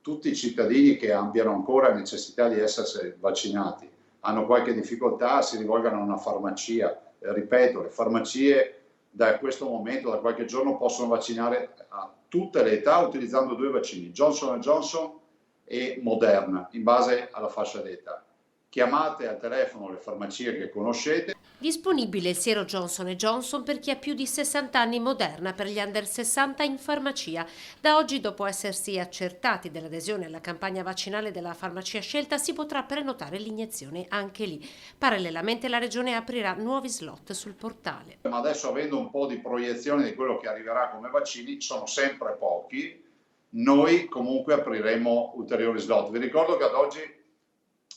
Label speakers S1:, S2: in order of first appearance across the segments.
S1: tutti i cittadini che abbiano ancora necessità di essere vaccinati, hanno qualche difficoltà, si rivolgano a una farmacia. Ripeto, le farmacie da questo momento, da qualche giorno, possono vaccinare a tutte le età utilizzando 2 vaccini, Johnson Johnson e Moderna, in base alla fascia d'età. Chiamate al telefono le farmacie che conoscete.
S2: Disponibile il siero Johnson Johnson per chi ha più di 60 anni, Moderna per gli under 60 in farmacia. Da oggi, dopo essersi accertati dell'adesione alla campagna vaccinale della farmacia scelta, si potrà prenotare l'iniezione anche lì. Parallelamente la Regione aprirà nuovi slot sul portale.
S1: Ma adesso, avendo un po' di proiezione di quello che arriverà come vaccini, sono sempre pochi, noi comunque apriremo ulteriori slot. Vi ricordo che ad oggi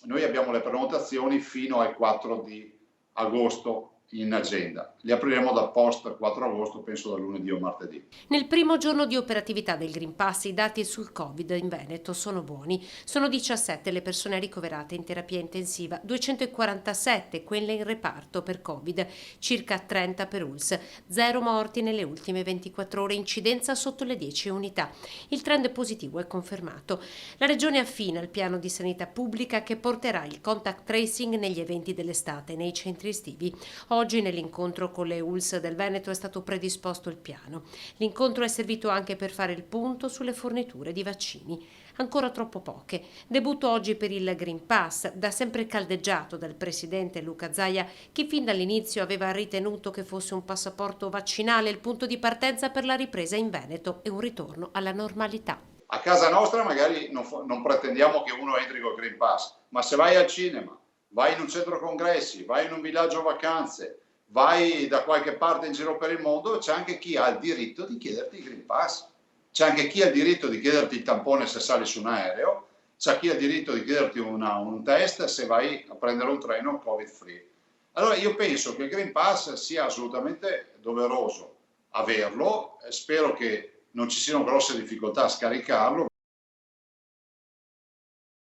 S1: noi abbiamo le prenotazioni fino al 4 di agosto in agenda. Li apriremo da post 4 agosto, penso da lunedì o martedì.
S2: Nel primo giorno di operatività del Green Pass i dati sul Covid in Veneto sono buoni. Sono 17 le persone ricoverate in terapia intensiva, 247 quelle in reparto per Covid, circa 30 per ULS, 0 morti nelle ultime 24 ore, incidenza sotto le 10 unità. Il trend positivo è confermato. La Regione affina il piano di sanità pubblica che porterà il contact tracing negli eventi dell'estate, nei centri estivi. Oggi nell'incontro con le ULS del Veneto è stato predisposto il piano. L'incontro è servito anche per fare il punto sulle forniture di vaccini. Ancora troppo poche. Debutto oggi per il Green Pass, da sempre caldeggiato dal presidente Luca Zaia, che fin dall'inizio aveva ritenuto che fosse un passaporto vaccinale il punto di partenza per la ripresa in Veneto e un ritorno alla normalità.
S1: A casa nostra magari non pretendiamo che uno entri col Green Pass, ma se vai al cinema, vai in un centro congressi, vai in un villaggio vacanze, vai da qualche parte in giro per il mondo, c'è anche chi ha il diritto di chiederti il Green Pass, c'è anche chi ha il diritto di chiederti il tampone se sali su un aereo, c'è chi ha il diritto di chiederti un test se vai a prendere un treno Covid free. Allora io penso che il Green Pass sia assolutamente doveroso averlo, spero che non ci siano grosse difficoltà a scaricarlo.